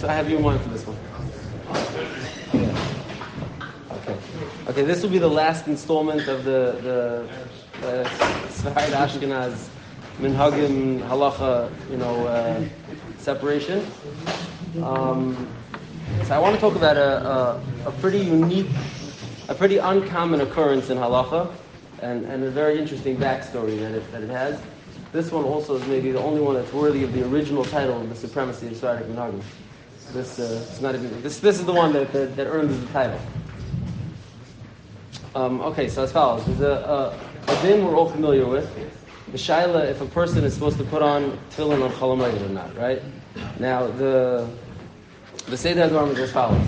I have you in mind for this one. Okay. Okay, this will be the last installment of the Sephardim Ashkenaz Minhagim Halacha, separation. So I want to talk about a pretty unique, a pretty uncommon occurrence in Halacha, and a very interesting backstory that it has. This one also is maybe the only one that's worthy of the original title of the supremacy of Sephardic Minhagim. This is the one that earns the title. Okay, so as follows: there's a din we're all familiar with. The shaila, if a person is supposed to put on tefillin on Chol Hamoed or not, right? Now the Seder Dvarim is as follows: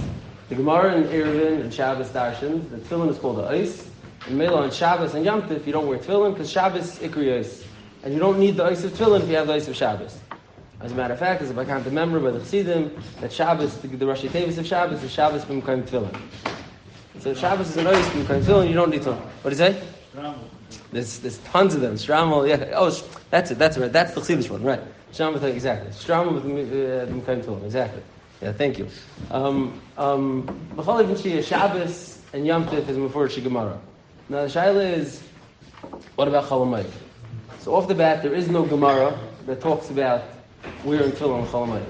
the Gemara in Eruvin and Shabbos Darshan, the tefillin is called the Eis. And Mela on Shabbos and Yom Tov, you don't wear tefillin because Shabbos ikri Eis, and you don't need the Eis of tefillin if you have the Eis of Shabbos. As a matter of fact, as if I can't remember by the Chassidim, that Shabbos, the Rashi Tevis of Shabbos, is Shabbos b'mekayim tefillin. So Shabbos is an Eis b'mekayim tefillin, you don't need tefillin. What do you say? There's tons of them. Shramel, yeah. Oh, that's it. That's right. That's the Chassidish one, right? Shramel, exactly. Shramel with b'mekayim tefillin, exactly. Yeah, thank you. B'chol even Shia, Shabbos and Yom Tov is Mefurish Gemara. Now the shaila is, what about Chol Hamoed? So off the bat, there is no Gemara that talks about wearing tefillin on Chol Hamoed.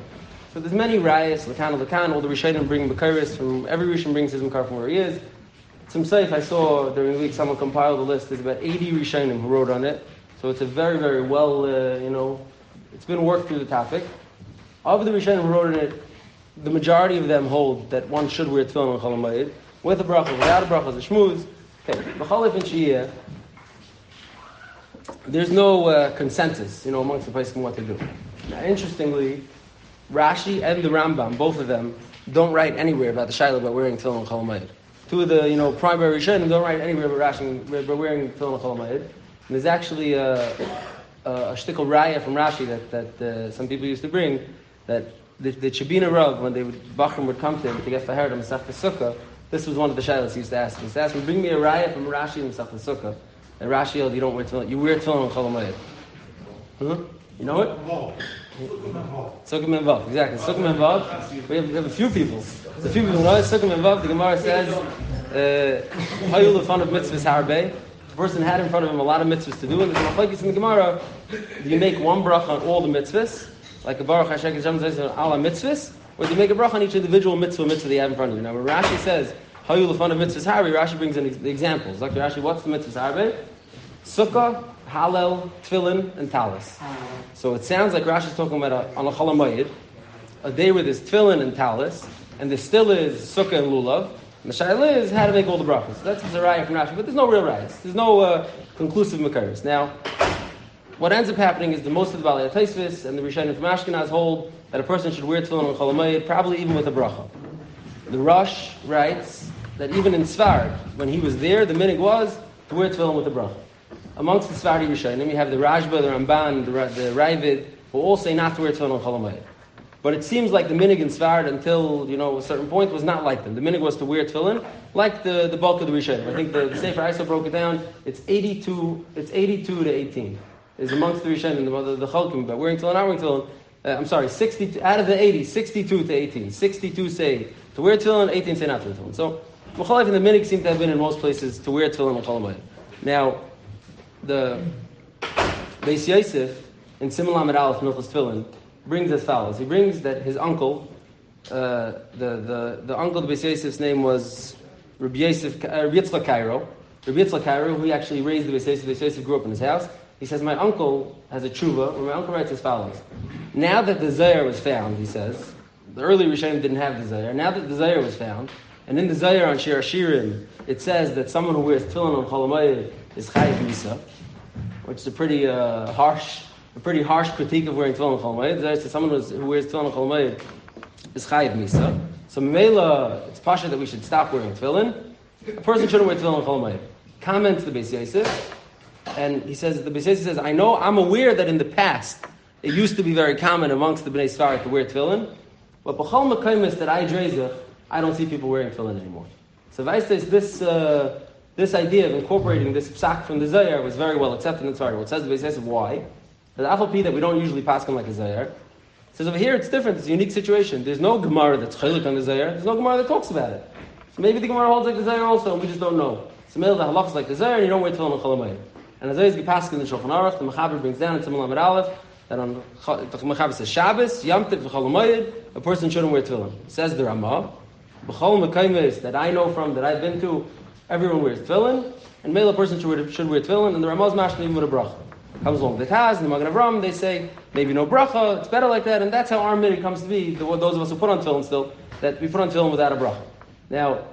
So there's many rayas, Lakan, all the Rishonim bring Bekaris from, every Rishon brings his Makar from where he is. Some Seif, I saw during the week, someone compiled a list, there's about 80 Rishonim who wrote on it. So it's a very, very well, it's been worked through the topic. Of the Rishonim who wrote on it, the majority of them hold that one should wear tefillin on Chol Hamoed, with a bracha, without a bracha, as a shmuz. Okay, b'chalif and shiyah, there's no consensus, amongst the poskim what to do. Now, interestingly, Rashi and the Rambam, both of them, don't write anywhere about the shayla about wearing tefillin on Chol Hamoed. Two of the, primary Rishonim don't write anywhere about wearing tefillin on Chol Hamoed. And there's actually a shtickle raya from Rashi that some people used to bring, that the Shabina Rav, when Bachram would come to him to get Faher to Masach Sukkah, this was one of the shaylas he used to ask. He used to ask him, bring me a raya from Rashi and Masach Sukkah. And Rashi held, you don't wear tefillin. You wear tefillin on Chol Hamoed. You know it? Sukkah Menvav, exactly. Sukkah Menvav. We have a few people. There's a few people who know it. Sukkah Menvav, the Gemara says, Hayul in front of mitzvahs harbeh. The person had in front of him a lot of mitzvahs to do, and there's a machlokes in the Gemara. Do you make one bracha on all the mitzvahs, like a Baruch Hashem Hashem says on all mitzvahs, or do you make a bracha on each individual mitzvah that you have in front of you? Now, when Rashi says Hayul in front of mitzvahs harbeh, Rashi brings in the examples. Like Rashi, what's the mitzvahs harbeh? Sukkah, Hallel, Tefillin, and Talis. So it sounds like Rashi is talking about on a Chol Hamoed, a day where there's Tefillin and Talis, and there still is Sukkah and Lulav. And the shayla is how to make all the brachas. So that's the raya from Rashi, but there's no real rayas. There's no conclusive makaris. Now, what ends up happening is the most of the Balei HaTosfos and the Rishonim from Ashkenaz hold that a person should wear Tefillin on Chol Hamoed, probably even with a bracha. The Rosh writes that even in Sfard, when he was there, the minhag was to wear Tefillin with a bracha. Amongst the Sephardim Rishonim, you have the Rashba, the Ramban, the Ravid, who all say not to wear tefillin on Chol Hamoed. But it seems like the minhag in Sfard until a certain point was not like them. The minhag was to wear tefillin like the bulk of the Rishonim. I think the Sefer Isa broke it down. It's 82 to 18 is amongst the Rishonim, the Chalkim about wearing tefillin, not wearing tefillin. 60 out of the 80, 62 to 18. 62 say to wear tefillin, 18 say not to wear tefillin. So Mechalef and the minhag seem to have been in most places to wear tefillin on Chol Hamoed. Now, the Beis Yosef in Simon Lamed Aleph Milchus Tefillin brings as follows. He brings that his uncle, the uncle of Beis Yosef's name was Rabbi Yitzchak Cairo. Rabbi Yitzchak Cairo, who he actually raised the Beis Yosef. Beis Yosef grew up in his house. He says, my uncle has a tshuva, where my uncle writes as follows. Now that the Zayar was found, he says, the early Rishonim didn't have the Zayar. Now that the Zayar was found, and in the Zayar on Shir Hashirim, it says that someone who wears tefillin on Chol Hamoed is chayiv misa, which is a pretty harsh critique of wearing tefillin on Chol Hamoed. There says someone who wears tefillin on Chol Hamoed is chayiv misa. So Mela, it's pasha that we should stop wearing tefillin. A person shouldn't wear tefillin on Chol Hamoed. Comments the Beis Yosef, and he says, the Beis Yosef says, I'm aware that in the past it used to be very common amongst the Bnei Sfarad to wear tefillin, but b'chol mekaymis that I don't see people wearing tefillin anymore. So Weiss says this idea of incorporating this psak from the Zayar was very well accepted in Sfarad. It says the Beis Yosef why? The Afal Pi that we don't usually pass him like a Zayar. says over here it's different. It's a unique situation. There's no Gemara that's chaylik on the Zayar. There's no Gemara that talks about it. So maybe the Gemara holds like the Zayar also, and we just don't know. So maybe the halach is like the Zayar, and you don't wear tefillin on Chol Hamoed. And as always, we pass in the Shulchan Aruch, the Mechaber brings down in Simon Lamed Aleph that on the Mechaber says Shabbos, Yom Tov, Chol Hamoed, a person shouldn't wear tefillin. Says the Ramah, B'chol Mekaymes that I know from, that I've been to, everyone wears tefillin, and male person should wear tefillin, and the Ramah's mashma even with a bracha. Comes along the Taz, and the Magen Avraham, they say, maybe no bracha, it's better like that, and that's how our minhag comes to be, those of us who put on tefillin still, that we put on tefillin without a bracha. Now,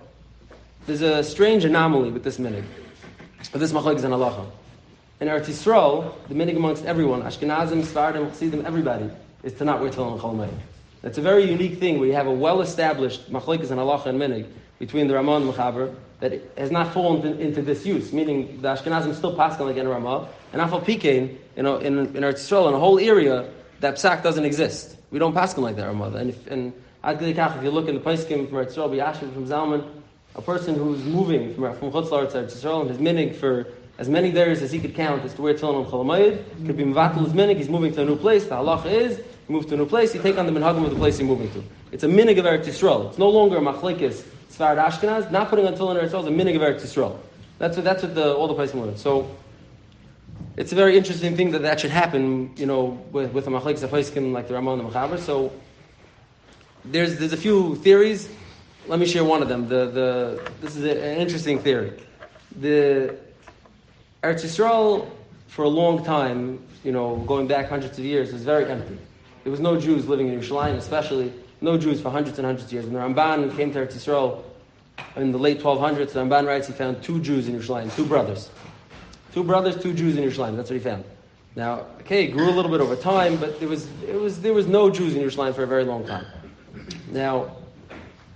there's a strange anomaly with this minhag, with this machlokes and halacha. In Eretz Yisrael, the minhag amongst everyone, Ashkenazim, Sephardim, Hasidim, everybody, is to not wear tefillin on Chol Hamoed. That's a very unique thing where you have a well-established machlokes and halacha and minhag between the Ramah and the Mechaber that has not fallen into disuse, meaning the Ashkenazim still paskin like in Ramah, and Afal Pikein, in Eretz Yisrael, in a whole area, that psak doesn't exist. We don't paskin like that Ramah. And Ad Gdei Kach, if you look in the Paiskim from Eretz Yisrael, B'Yashiv, from Zalman, a person who's moving from Chutz La'aretz Eretz Yisrael, and his minhag for as many days as he could count is to wear tefillin on Chol Hamoed, could be mevatel his minhag, he's moving to a new place, the halacha is, you move to a new place, you take on the Minhagim of the place you're moving to. It's a minhag of Eretz Yisrael. It's no longer a machlekes Sfard Ashkenaz, not putting on tefillin in Eretz Yisrael is a minhag of Eretz Yisrael. That's what all the places learn. So it's a very interesting thing that should happen, with a machlekes Paiskim like the Ramah and the Mechaber. So there's a few theories. Let me share one of them. This is an interesting theory. The Eretz Yisrael, for a long time, going back hundreds of years, was very empty. There was no Jews living in Yerushalayim, especially no Jews for hundreds and hundreds of years. When the Ramban came to Eretz Yisrael in the late 1200s, the Ramban writes he found 2 Jews in Yerushalayim, 2 brothers. 2 brothers, 2 Jews in Yerushalayim. That's what he found. Now, it grew a little bit over time, but there was no Jews in Yerushalayim for a very long time. Now,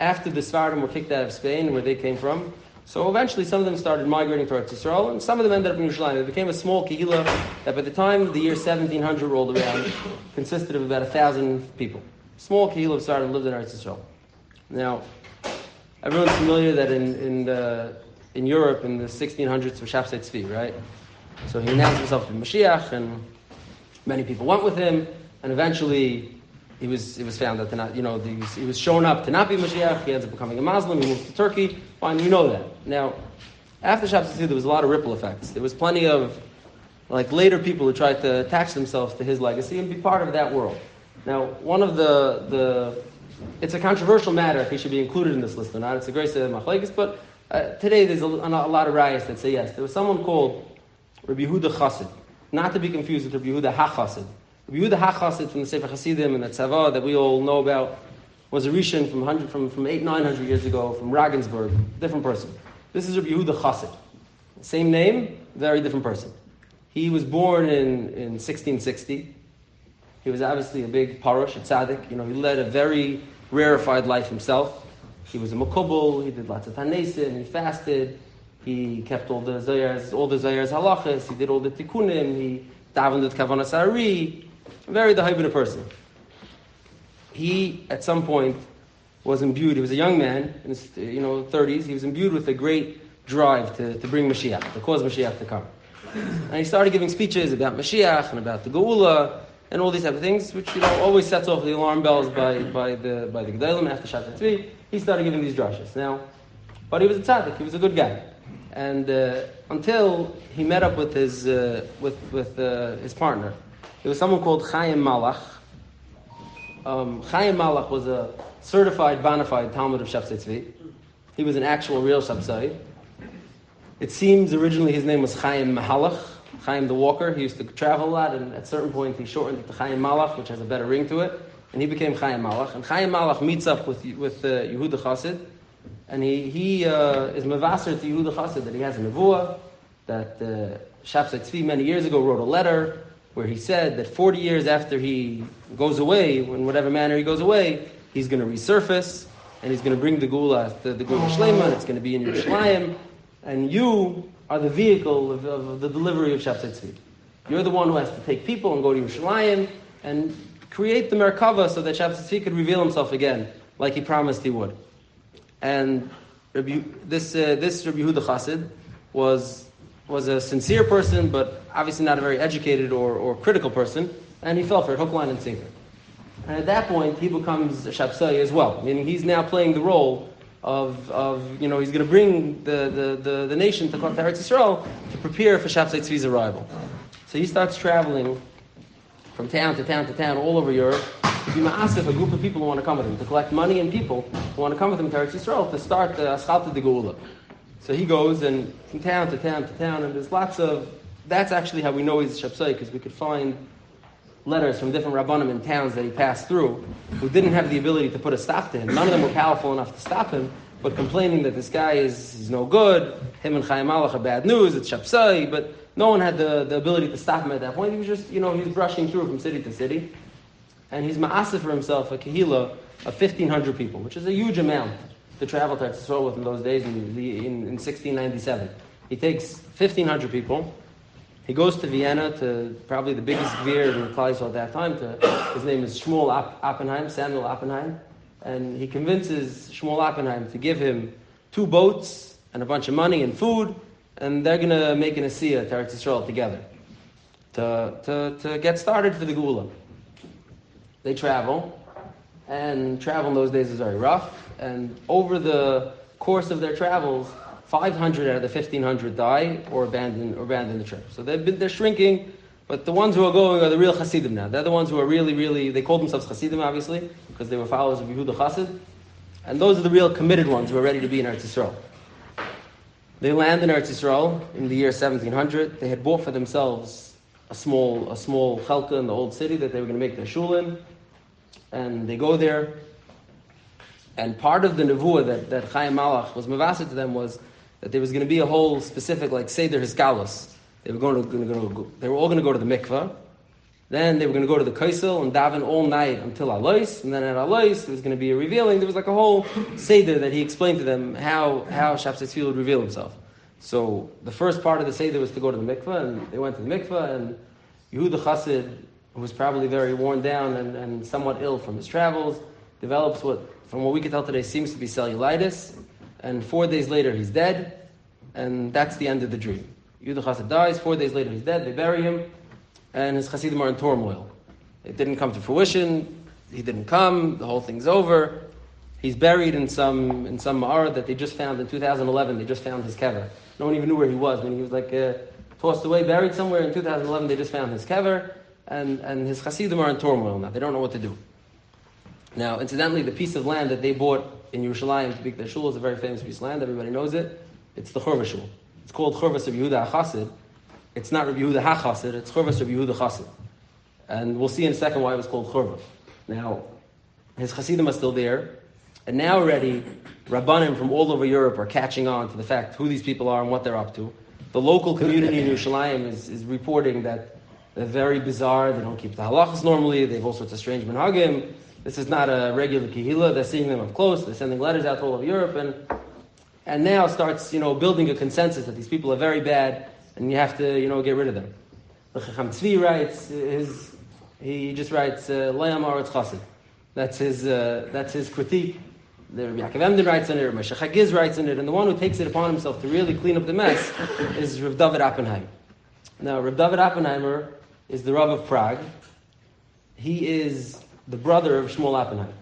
after the Sephardim were kicked out of Spain, where they came from, so eventually some of them started migrating to Eretz Yisrael, and some of them ended up in Yerushalayim. It became a small kehillah that by the time the year 1700 rolled around, consisted of about 1,000 people. Small kehillah of Sephardim lived in Eretz Yisrael. Now, everyone's familiar that in Europe in the 1600s was Shapsei Tzvi, right? So he announced himself to be Mashiach, and many people went with him, and eventually it was found that he was shown up to not be Mashiach. He ends up becoming a Muslim. He moves to Turkey. Fine, we know that. Now, after Shapsei Tzvi, there was a lot of ripple effects. There was plenty of later people who tried to attach themselves to his legacy and be part of that world. Now, one of it's a controversial matter if he should be included in this list or not. It's a great set of machlekes, but today there's a lot of rayas that say yes. There was someone called Rabbi Yehuda Chassid, not to be confused with Rabbi Yehuda HaChassid. Rabbi Yehuda HaChassid from the Sefer Hasidim and the Tzava that we all know about was a Rishon from 800-900 years ago from Regensburg, different person. This is Rabbi Yehuda Chassid. Same name, very different person. He was born in 1660. He was obviously a big parush, a tzaddik. He led a very rarefied life himself. He was a makubal. He did lots of tanesim. He fasted. He kept all the zayars halachas. He did all the tikkunim. He davened with kavanah sari. A very dehayvin person. He, at some point, was imbued. He was a young man in his 30s. He was imbued with a great drive to bring Mashiach, to cause Mashiach to come. And he started giving speeches about Mashiach and about the Geula and all these type of things, which always sets off the alarm bells by the Gedalim after Shapsei Tzvi. He started giving these drashas. Now, but he was a tzaddik. He was a good guy, and until he met up with his partner, there was someone called Chaim Malach. Chaim Malach was a certified, bona fide Talmud of Shapsei Tzvi. He was an actual, real Shapsai. It seems originally his name was Chaim Mahalach, Chaim the Walker. He used to travel a lot, and at a certain point he shortened it to Chaim Malach, which has a better ring to it, and he became Chaim Malach. And Chaim Malach meets up with Yehuda Chassid, and he is mevaser to Yehuda Chassid that he has a nevuah, that Shapsei Tzvi many years ago wrote a letter where he said that 40 years after he goes away, in whatever manner he goes away, he's going to resurface, and he's going to bring the Gula, the Gula Shlema, and it's going to be in Yerushalayim, and you are the vehicle of the delivery of Shapsei Tzvi. You're the one who has to take people and go to Yerushalayim and create the Merkava so that Shapsei Tzvi could reveal himself again, like he promised he would. And this Rabbi Yehuda Chassid was a sincere person, but obviously not a very educated or critical person, and he fell for it, hook, line, and sinker. And at that point, he becomes a Shapsai as well. Meaning he's now playing the role of he's going to bring the nation to Eretz Yisrael to prepare for Shapsai Tzvi's arrival. So he starts traveling from town to town to town all over Europe to be ma'asif, a group of people who want to come with him, to collect money and people who want to come with him to Eretz Yisrael to start the Aschalta de Geula. So he goes and from town to town to town, and there's lots of, that's actually how we know he's a Shapsai, because we could find letters from different Rabbanim in towns that he passed through who didn't have the ability to put a stop to him. None of them were powerful enough to stop him, but complaining that this guy is no good, him and Chaim Malach are bad news, it's Shapsai, but no one had the ability to stop him at that point. He was just, he was brushing through from city to city. And he's ma'aseh for himself a kehila of 1,500 people, which is a huge amount to travel to Eretz Yisrael with in those days in 1697. He takes 1,500 people. He goes to Vienna to probably the biggest gvir in the Klal Yisrael at that time. His name is Samuel Oppenheim, and he convinces Shmuel Oppenheim to give him 2 boats and a bunch of money and food, and they're going to make an asiyah to Eretz Yisrael together to get started for the Geula. They travel, and travel in those days is very rough, and over the course of their travels, 500 out of the 1,500 die or abandon the trip. So they're shrinking, but the ones who are going are the real Hasidim now. They're the ones who are really, they called themselves Hasidim, obviously, because they were followers of Yehuda Chassid. And those are the real committed ones who are ready to be in Eretz Yisrael. They land in Eretz Yisrael in the year 1700. They had bought for themselves a small chelka in the old city that they were going to make their shul in. And they go there. And part of the nevuah that Chaim Malach was mavased to them was that there was going to be a whole specific, like, Seder Hiskalos. They were all going to go to the mikveh. Then they were going to go to the Kaisel and daven all night until Alois. And then at Alois, there was going to be a revealing. There was like a whole Seder that he explained to them how Shapsai Tzvi would reveal himself. So the first part of the Seder was to go to the mikveh, and they went to the mikveh, and Yehuda Chassid, who was probably very worn down and somewhat ill from his travels, develops from what we can tell today, seems to be cellulitis, and 4 days later he's dead, and that's the end of the dream. Yehuda Chassid dies, 4 days later he's dead, they bury him, and his Hasidim are in turmoil. It didn't come to fruition, he didn't come, the whole thing's over. He's buried in some ma'ara that they just found in 2011, they just found his kever. No one even knew where he was. When he was tossed away, buried somewhere in 2011, they just found his kever, and his Hasidim are in turmoil now, they don't know what to do. Now, incidentally, the piece of land that they bought in Yerushalayim to make their shul is a very famous piece of land. Everybody knows it. It's the Churva shul. It's called Churvas Rabbi Yehuda HaChassid. It's not Rabbi Yehuda HaChassid. It's Churvas Rabbi Yehuda Chassid. And we'll see in a second why it was called Churva. Now, his Hasidim are still there. And now already, Rabbanim from all over Europe are catching on to the fact who these people are and what they're up to. The local community in Yerushalayim is reporting that they're very bizarre. They don't keep the halachas normally. They have all sorts of strange minhagim. This is not a regular kehila. They're seeing them up close. They're sending letters out to all over Europe, and now starts building a consensus that these people are very bad, and you have to get rid of them. The Chacham Tzvi writes he just writes Layam Aretz Chassid. That's his critique. The Rabbi Yaakov Emden writes in it. Moshe Chagiz writes in it, and the one who takes it upon himself to really clean up the mess is Rav David Oppenheimer. Now, Rav David Oppenheimer is the Rav of Prague. He is the brother of Shmuel Oppenheim.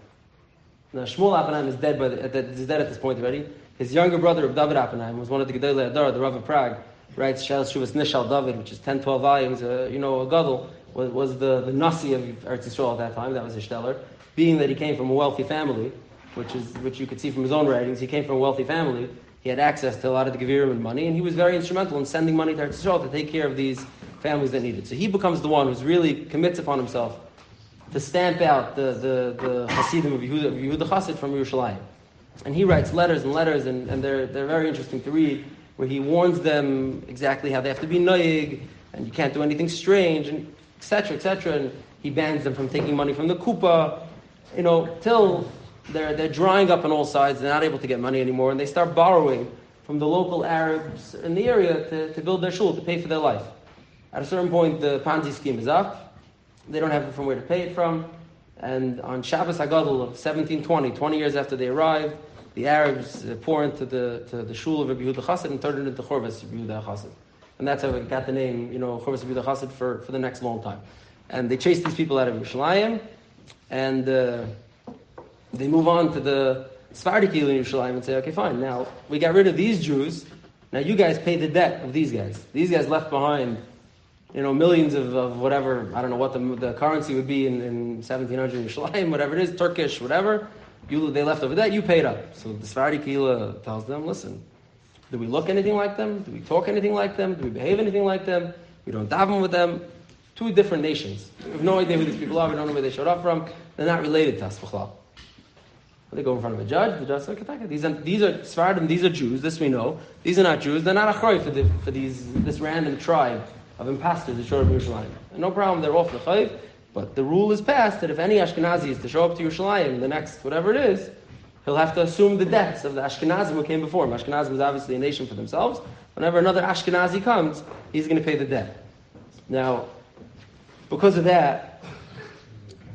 Now, Shmuel Oppenheim is dead at this point already. His younger brother, Rav David Oppenheim, was one of the Gedolei Hadar, the Rav of Prague, writes Shel Shuvas Nishal David, which is 10, 12 volumes, a gadol, was the Nasi of Eretz Yisrael at that time. That was his stellar. Being that he came from a wealthy family, which you could see from his own writings, he came from a wealthy family, he had access to a lot of the Gevirim and money, and he was very instrumental in sending money to Eretz Yisrael to take care of these families that needed. So he becomes the one who's really commits upon himself to stamp out the Hasidim of Yehuda Chassid from Yerushalayim. And he writes letters and letters, and they're very interesting to read, where he warns them exactly how they have to be noyig, and you can't do anything strange, and etc., and he bans them from taking money from the kupa, till they're drying up on all sides, they're not able to get money anymore, and they start borrowing from the local Arabs in the area to build their shul, to pay for their life. At a certain point, the Ponzi scheme is up. They don't have from where to pay it from. And on Shabbos HaGadol of 1720, 20 years after they arrived, the Arabs pour into the shul of Rabbi Yehuda Chassid and turned it into Churvas Rabbi Yehuda Chassid. And that's how it got the name, Churvas Rabbi Yehuda Chassid for the next long time. And they chased these people out of Yerushalayim, and they move on to the Sephardi Kehillah in Yerushalayim and say, okay, fine, now we got rid of these Jews, now you guys pay the debt of these guys. These guys left behind, millions of whatever, I don't know what the currency would be in 1700 in Yerushalayim, whatever it is, Turkish, whatever, they left over that, you paid up. So the Sephardi Kehillah tells them, listen, do we look anything like them? Do we talk anything like them? Do we behave anything like them? We don't daven with them. Two different nations. We have no idea who these people are. We don't know where they showed up from. They're not related to us. They go in front of a judge. The judge says, these are Sephardim, these are Jews. This we know. These are not Jews. They're not achroi for this random tribe of imposters that showed up in Yerushalayim. And no problem, they're off the chayv. But the rule is passed that if any Ashkenazi is to show up to Yerushalayim, the next whatever it is, he'll have to assume the debts of the Ashkenazim who came before him. Ashkenazim is obviously a nation for themselves. Whenever another Ashkenazi comes, he's going to pay the debt. Now, because of that,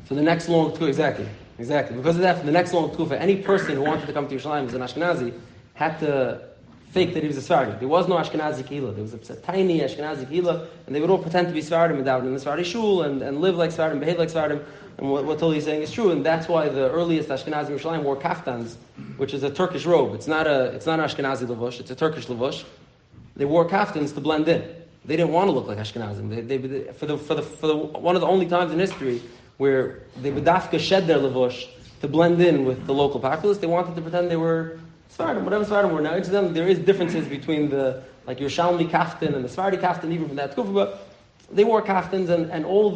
for the next long tkufa, exactly. Because of that, for the next long tkufa, any person who wanted to come to Yerushalayim as an Ashkenazi had to fake that he was a Sephardi. There was no Ashkenazi Kehillah. There was a tiny Ashkenazi Kehillah, and they would all pretend to be Sephardim and daven in the Sephardi shul and live like Sephardim, behave like Sephardim. And what Tully is saying is true, and that's why the earliest Ashkenazi in Yerushalayim wore kaftans, which is a Turkish robe. It's not an Ashkenazi levush, it's a Turkish levush. They wore kaftans to blend in. They didn't want to look like Ashkenazim. They for the one of the only times in history where they would dafka shed their levush to blend in with the local populace, they wanted to pretend they were Sephardim, whatever Sephardim were. Now, to them, there is differences between the Yerushalmi kaftan and the Sephardi kaftan, even from that tkufa, but they wore kaftans, and all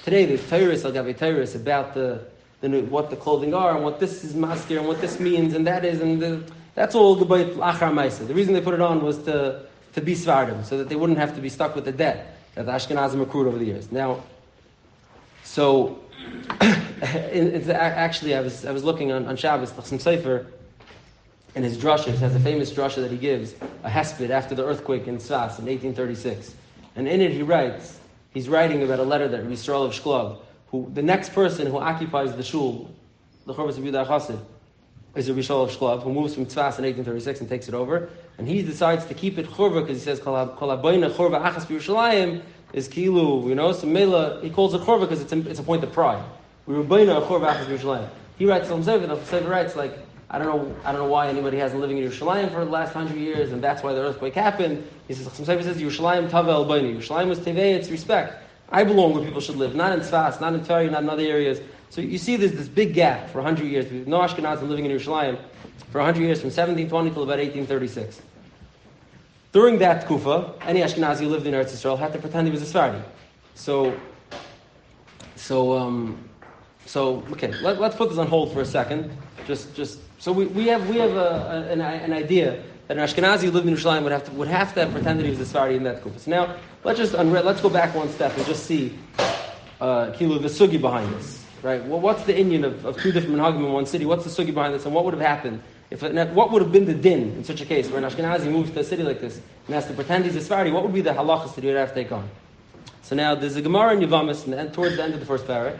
today there's Torahs, Torahs about what the clothing are, and what this is maskir, and what this means, and that is, and that's all gebayt achar ma'aseh. The reason they put it on was to be Sephardim, so that they wouldn't have to be stuck with the debt that the Ashkenazim accrued over the years. Now, so actually, I was looking on Shabbos, Chasam Sofer, in his drasha, has a famous drasha that he gives, a hesped after the earthquake in Tzfas in 1836. And in it he's writing about a letter that Rabbi Yisrael of Shklov, who the next person who occupies the shul, the Chorvas of Yudai Chassid, is Rabbi Yisrael of Shklov, who moves from Tzfas in 1836 and takes it over. And he decides to keep it chorva because he says, Kol habayna chorva achas b'Yerushalayim is kilu, so Mela, he calls it chorva because it's a point of pride. We were bayna chorva achas b'Yerushalayim. He writes to himself, and the writes like, I don't know why anybody hasn't living in Yerushalayim for the last 100 years, and that's why the earthquake happened. He says, Yerushalayim tava el bayni. Yerushalayim was tevei, it's respect. I belong where people should live, not in Tzfas, not in Tari, not in other areas. So you see there's this big gap for 100 years. With no Ashkenazim living in Yerushalayim for 100 years, from 1720 till about 1836. During that tkufa, any Ashkenazi who lived in Eretz Yisrael had to pretend he was a Sephardi. So okay, let's put this on hold for a second. So we have an idea that an Ashkenazi who lived in Yerushalayim would have to pretend that he was a Sephardi in that tkufa. So now let's go back one step and just see the sugi behind this, right? Well, what's the inyan of two different Minhagim in one city? What's the sugi behind this, and what would have happened what would have been the din in such a case where an Ashkenazi moves to a city like this and has to pretend he's a Sephardi? What would be the halachas that he would have to take on? So now there's a Gemara in Yavamis, and towards the end of the first parak,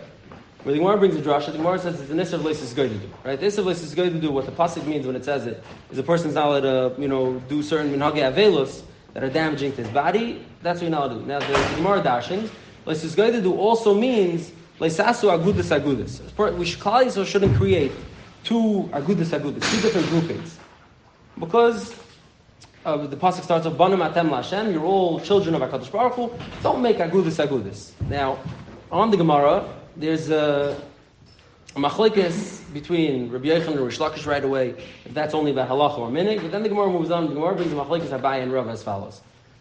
where the Gemara brings a drasha. The Gemara says it's an isser of leisus goy to do. Right? The isser of leisus goy to do, what the pasuk means when it says it, is a person's not allowed to, do certain minhagei avelus that are damaging to his body. That's what you're not allowed to do. Now the Gemara dashins, leisus goy to do also means leisasu agudis. We shouldn't create two agudis, two different groupings, because the pasuk starts off Banim atem laHashem. You're all children of Hakadosh Baruch Hu. Don't make agudis. Now, on the Gemara, there's a machlekes between Rabbi Yochanan and Rish Lakish right away, if that's only about halacha or minig. But then the Gemara moves on. The Gemara brings a machlekes Abaye and Rav as follows.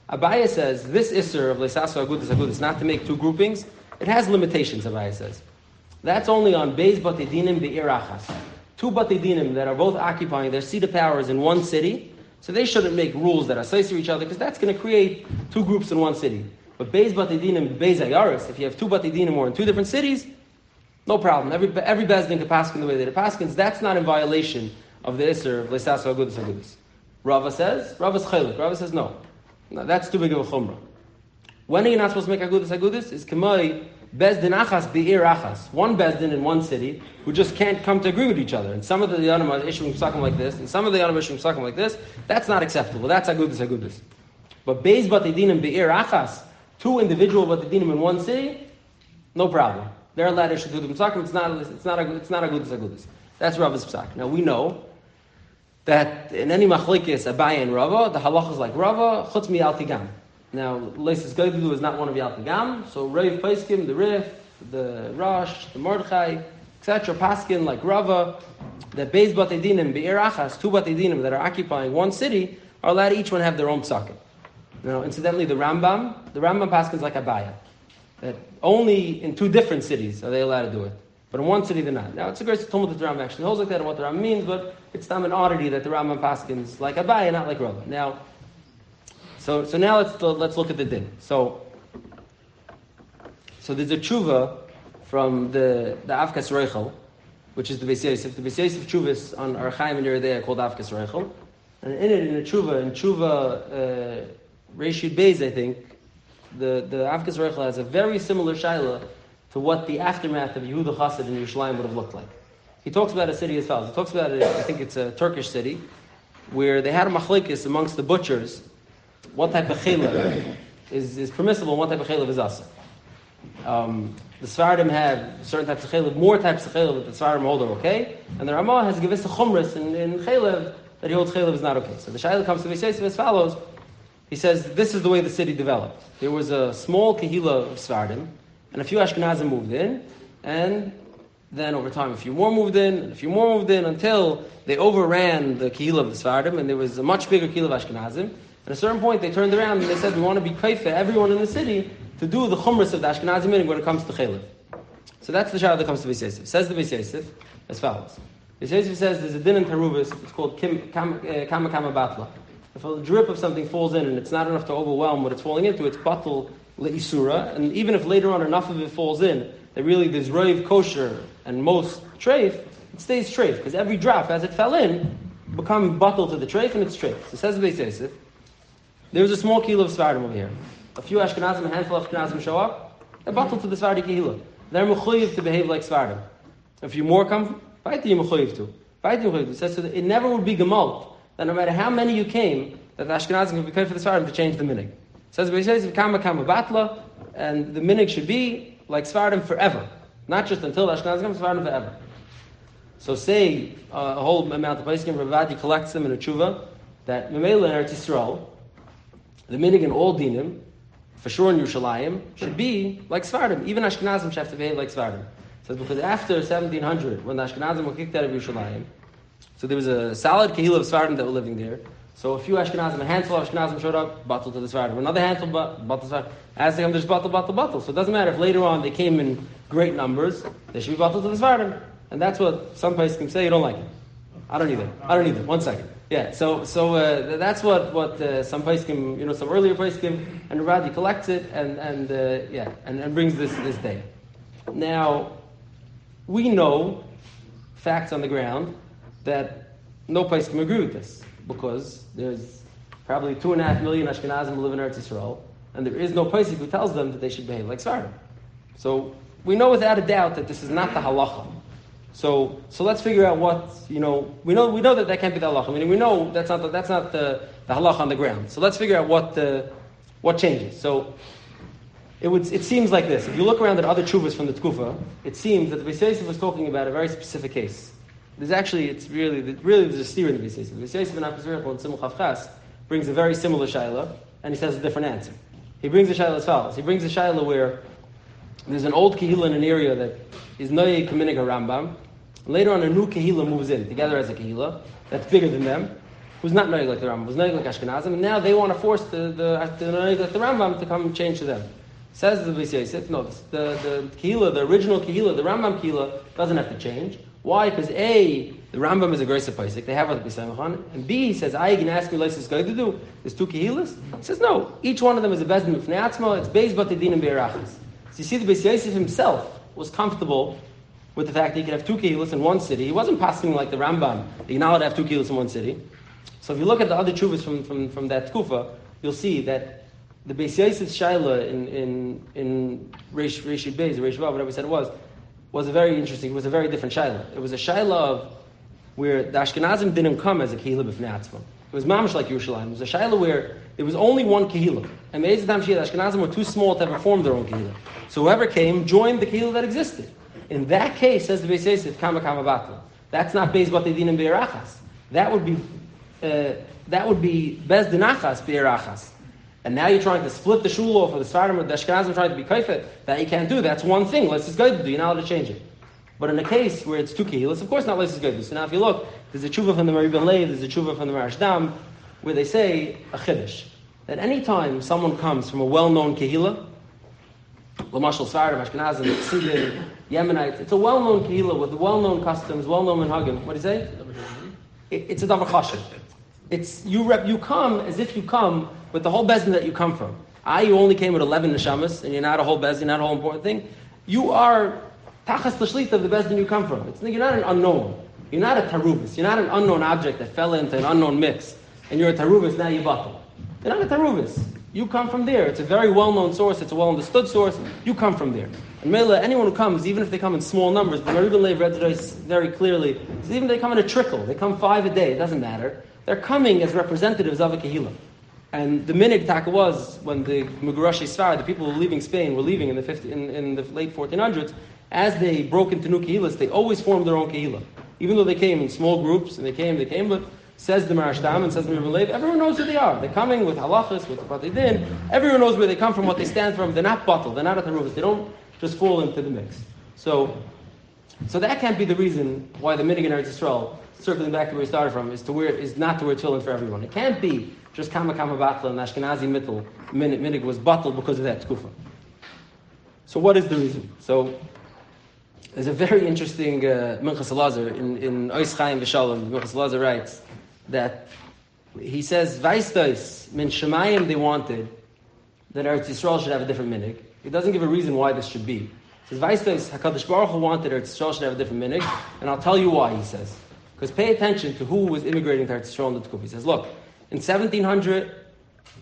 Abaye says this isser of leisasu agudis, not to make two groupings, it has limitations. Abaye says that's only on beis batei dinim be'ir achas. Two batei dinim that are both occupying their seat of powers in one city, so they shouldn't make rules that are associated with each other, because that's going to create two groups in one city. But beis batei dinim beis ayaris, if you have two batei dinim or in two different cities, no problem. Every bezdin can paskin the way that it paskins. That's not in violation of the isser of leisasu agudis. Rava says no, that's too big of a chumrah. When are you not supposed to make agudis? Is k'may bezdin achas be'ir achas. One bezdin in one city who just can't come to agree with each other. And some of the yanim are issuing psakim like this, and some of the yanim are issuing psakim like this. That's not acceptable. That's agudis. But beis batei dinim be'ir achas, two individual batei dinim in one city, no problem. They're allowed to issue to the Mitzvah. It's not a Agudis. That's Rava's Psak. Now we know that in any machlekes Abaye and Rava, the halacha is like Rava, chutz mi Altigam. Now, Leisis Gaidu is not one of the Altigam, so Reiv Paiskim, the Rif, the Rosh, the Mordechai, etc., Paskin, like Rava, that Beis Batei Dinim, Be'er Achas, two Batei Dinim that are occupying one city, are allowed to each one have their own psakim. Now, incidentally, the Rambam Paskins like Abaya, that only in two different cities are they allowed to do it. But in one city, they're not. Now, it's a great Talmud that the Rambam actually holds like that and what the Rambam means, but it's not an oddity that the Rambam Paskins like Abaya, not like Rava. Now, so now let's look at the din. So there's a tshuva from the Avkas Reichel, which is the Beis Yosef. The Beis Yosef tshuvas on Archaim and Yeridea called Avkas Reichel. And in tshuva, Reshid Beis, I think, the Avkas Reichel has a very similar shaila to what the aftermath of Yehuda Chassid in Yerushalayim would have looked like. He talks about a city as follows. He talks about it, I think it's a Turkish city, where they had a machlekes amongst the butchers, what type of chelev is permissible and what type of chelev is asa. The Sephardim have certain types of chelev, more types of chelev that the Sephardim hold are okay, and the Ramah has given us a chumras in chelev that he holds chelev is not okay. So the shaila comes to Beis Yosef as follows. He says, this is the way the city developed. There was a small kehila of Sephardim, and a few Ashkenazim moved in, and then over time a few more moved in, and a few more moved in, until they overran the kehila of the Sephardim, and there was a much bigger kehila of Ashkenazim. At a certain point, they turned around and they said, we want to be kaifa everyone in the city to do the chumras of the Ashkenazim minhag when it comes to chelev. So that's the shah that comes to Beis Yosef. Says the Beis Yosef as follows. Beis Yosef says there's a din in Terubis, it's called kama batla. If a drip of something falls in and it's not enough to overwhelm what it's falling into, it's batal le'isura. And even if later on enough of it falls in, that really there's roiv kosher and most treif, it stays treif. Because every drop, as it fell in, become batal to the treif and it's treif. So says the Beis Yosef, there's a small kehila of Sephardim over here. A few Ashkenazim, a handful of Ashkenazim show up, they're batal to the Sephardi kehila. They're mechuyev to behave like Sephardim. A few more come, fight you mechuyev to. It says so that it never would be gemalt, that no matter how many you came, that the Ashkenazim would be paid for the Sephardim to change the minhag. It says, Beis Yosef, kama batla, and the minhag should be like Sephardim forever. Not just until the Ashkenazim come, Sephardim forever. So say a whole amount of Paiskim, Ravadi collects them in a tshuva, that Memela in Eretz Yisrael, the minhag in all dinim, for sure in Yerushalayim, should be like Sephardim. Even Ashkenazim should have to behave like Sephardim. It says because after 1700, when the Ashkenazim were kicked out of Yerushalayim, so there was a solid kehila of Sephardim that were living there. So a few Ashkenazim, a handful of Ashkenazim showed up, batal to the Sephardim. Another handful, batal to the Sephardim. As they come, there's batal. So it doesn't matter if later on they came in great numbers, they should be batal to the Sephardim. And that's what some places can say, you don't like it. I don't either. 1 second. Yeah, so that's what some Paiskim, some earlier Paiskim, and Radi collects it and brings this day. Now, we know facts on the ground that no Paiskim agree with this, because there's probably 2.5 million Ashkenazim who live in Eretz Yisrael, and there is no Paisik who tells them that they should behave like Sephardim. So we know without a doubt that this is not the halacha. So let's figure out what, we know that can't be the halacha. I mean, we know that's not the halacha on the ground. So let's figure out what changes. So it seems like this. If you look around at other tshuvas from the Tkufa, it seems that the Beis Yosef was talking about a very specific case. There's actually, there's a steer in the Beis Yosef. The Beis Yosef in Avkas Reichel and Simul Chavchas brings a very similar shaila, and he says a different answer. He brings a shaila as follows. He brings a shaila where there's an old kehila in an area that is noyei k'minhag Rambam. Later on, a new kehila moves in together as a kehila that's bigger than them, who's not noyeg like the Rambam, who's noyeg like Ashkenazim, and now they want to force the noyeg like the Rambam to come and change to them. Says the Beis Yosef, no, the kehila, the original kehila, the Rambam kehila doesn't have to change. Why? Because A, the Rambam is a Greisa Paisik, they have what the B'Samachan, and B, he says, I can ask me like this guy to do. There's two kehilas. He says, no, each one of them is a bezdin mifnei atzma, it's beis batedin and be'erachas. So you see, the Beis Yosef himself was comfortable with the fact that he could have two kehilas in one city. He wasn't passing like the Rambam, that you're not allowed to have two kehilas in one city. So if you look at the other chuvas from that tkufa, you'll see that the Beis Yosef's shaila in Reshid Beis, or Reish Vav, whatever we said it was a very interesting, it was a very different shaila. It was a shaila of where the Ashkenazim didn't come as a kehila b'fnei atzma. It was mamash like Yerushalayim. It was a shaila where there was only one kehillah. And the Ashkenazim were too small to ever form their own kehillah. So whoever came joined the kehillah that existed. In that case, says the Beis Yosef, kama batla. That's not Beis Batei Dinim be'erachas. That would be Beis Dinachas be'erachas. And now you're trying to split the shul off, or the Sephardim or the Ashkenazim trying to be kaifet. That you can't do. That's one thing. Let's just go to do. You're not allowed to change it. But in a case where it's two kehillas, of course not let's just go to do. So now if you look, there's a tshuva from the Mari Ben Lev, there's a tshuva from the Marashdam, where they say a chiddush. That any time someone comes from a well-known kehillah, Lamashal Sephardim, Ashkenazim, Siddim, Yemenites, it's a well-known kehillah with well-known customs, well-known minhagim. What do you say? It's a davar chashuv. It's you come as if you come with the whole bezdin that you come from. You only came with 11 neshamas, and you're not a whole bezdin, not a whole important thing. You are tachas l'shlita of the bezdin you come from. You're not an unknown. You're not a taruvis. You're not an unknown object that fell into an unknown mix, and you're a taruvis, now you batal. You're not a taruvis. You come from there. It's a very well-known source. It's a well-understood source. You come from there. And Mela, anyone who comes, even if they come in small numbers, the Mari Ben Lev read this very clearly, so even if they come in a trickle, they come 5 a day, it doesn't matter. They're coming as representatives of a kehillah. And the minhag taka was, when the Mugurashi Sfar, the people who were leaving Spain, were leaving in the late 1400s, as they broke into new kehillahs, they always formed their own kehillah. Even though they came in small groups, and they came, but says the Marashtam and says the Mari Ben Lev, everyone knows who they are. They're coming with halachas, with what they did. Everyone knows where they come from, what they stand from. They're not bottled. They're not a taruvas. They don't just fall into the mix. So that can't be the reason why the minhag in Eretz Yisrael, circling back to where we started from, is not to wear tefillin for everyone. It can't be just kama batla and Ashkenazi mittel minhag was bottled because of that tkufa. So what is the reason? So there's a very interesting Minchas Elazar in Ois Chaim V'Shalom. Minchas Elazar writes that he says, Vaistais, min Shemayim they wanted that Eretz Yisrael should have a different minhag. He doesn't give a reason why this should be. He says, Vaistais, HaKadosh Baruch Hu wanted Eretz Yisrael should have a different minhag, and I'll tell you why, he says. Because pay attention to who was immigrating to Eretz Yisrael in the Tkuf. He says, look, in 1700,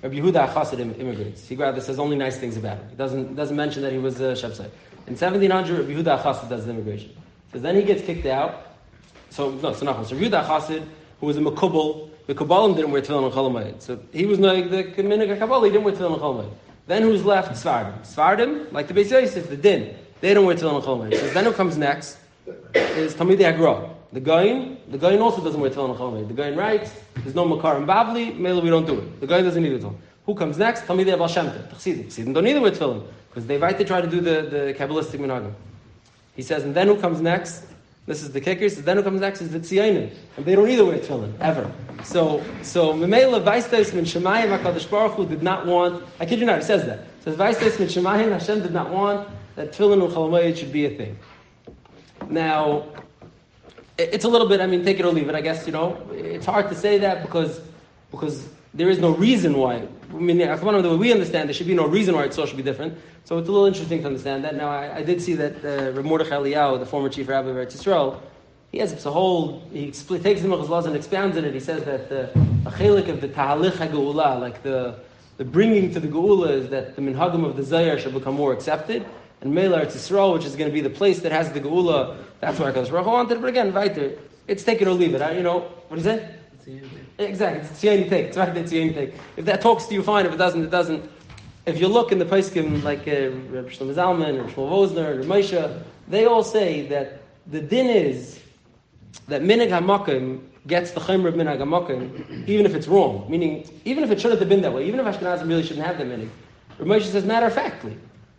Rabbi Yehuda HaChassid immigrates. He rather says only nice things about him. He doesn't mention that he was a Shepsai. In 1700, Rabbi Yehuda HaChassid does the immigration. Says then he gets kicked out. So Rabbi Yehuda HaChassid, who was a Mekubal, the Kabbalim didn't wear tefillin on Chol Hamoed. So he was like the minhag Kabbalah, he didn't wear tefillin on Chol Hamoed. Then who's left? Sephardim. Sephardim, like the Beis Yosef, the Din, they don't wear tefillin on Chol Hamoed. So then who comes next is Talmidei Hagra. The Goyin also doesn't wear tefillin on Chol Hamoed. The Goyin writes, there's no Makar and Bavli, Mela we don't do it. The Goyin doesn't need it all. Who comes next? Talmidei Baal Shem Tov. Chassidim don't either wear tefillin, because they try to do the Kabbalistic Minhagim. He says, and then who comes next? This is the kicker. So then who comes next is the Tzionim, and they don't either wear tefillin ever. So Memela Vaistais min Shemayim HaKadosh Baruch Hu did not want. I kid you not, it says that. It says Vaistais min Shemayim Hashem did not want that tefillin and Chol Hamoed should be a thing. Now, it's a little bit. I mean, take it or leave it. I guess it's hard to say that because there is no reason why. I mean, the way we understand, there should be no reason why it's all should be different. So it's a little interesting to understand that. Now, I did see that Reb Mordechai Eliyahu, the former chief rabbi of Eretz Yisrael, he takes the Minchas Elazar and expounds on it. He says that a chelik of the Tahalich HaGeula, like the bringing to the Geula, is that the Minhagim of the Zayar should become more accepted. And Mela Eretz Yisrael, which is going to be the place that has the Geula, that's why HaKadosh Baruch Hu wanted. But again, weiter, it's take it or leave it. What do you say? Exactly, it's Tziyoni take. It's right, it's Tziyoni take. If that talks to you, fine. If it doesn't, it doesn't. If you look in the Paiskim, like Reb Shlomo Zalman, or Shmuel Vosner, or Moshe, they all say that the din is that minhag hamakim gets the chaymer of minhag hamakim, even if it's wrong. Meaning, even if it shouldn't have been that way, even if Ashkenazim really shouldn't have that minhag. Reb Moshe says, matter of factly,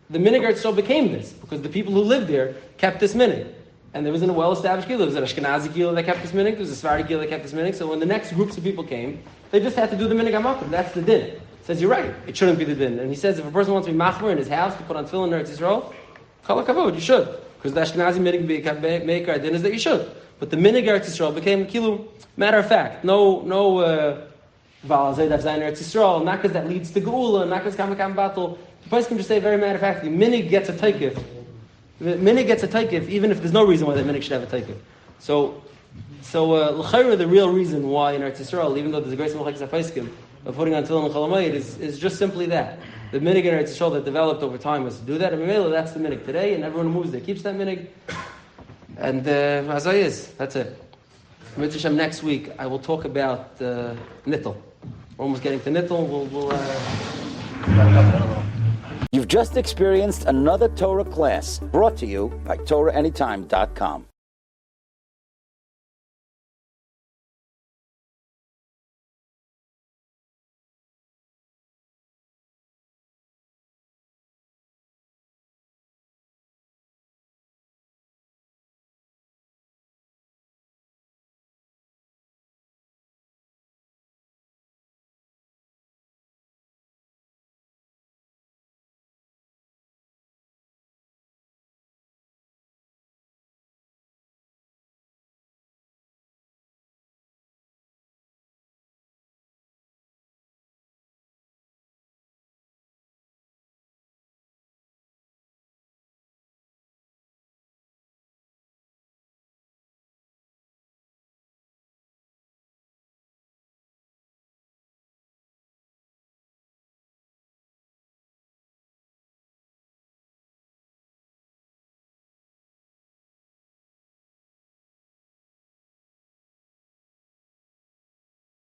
the minhag Eretz became this because the people who lived there kept this minhag. And there wasn't a well-established kehillah. There was an Ashkenazi kehillah that kept this minhag. There was a Sephardi kehillah that kept this minhag. So when the next groups of people came, they just had to do the minhag hamakim. That's the din. He says, you're right. It shouldn't be the din. And he says, if a person wants to be machmer in his house to put on tefillin in Eretz Yisrael, kol hakavod, you should. Because the Ashkenazi minhag maker din is that you should. But the minhag Eretz Yisrael became kilu. Matter of fact, no val zaydav zayin Eretz Yisrael, not because that leads to geula, not because kam battle. The person can just say very matter of fact, the minhag gets a taikif. The minhag gets a taikif, even if there's no reason why the minhag should have a taikif. So l'chayra, the real reason why in Eretz Yisrael, even though there's a great Halachic Paiskim of putting on tefillin and Chol Hamoed, is just simply that. The minhag in Eretz Yisrael that developed over time was to do that. And Memela, that's the minhag today, and everyone who moves there keeps that minhag. And as I is, that's it. Mitzvah Shem, next week I will talk about nittel. We're almost getting to nittel. We'll You've just experienced another Torah class brought to you by TorahAnytime.com.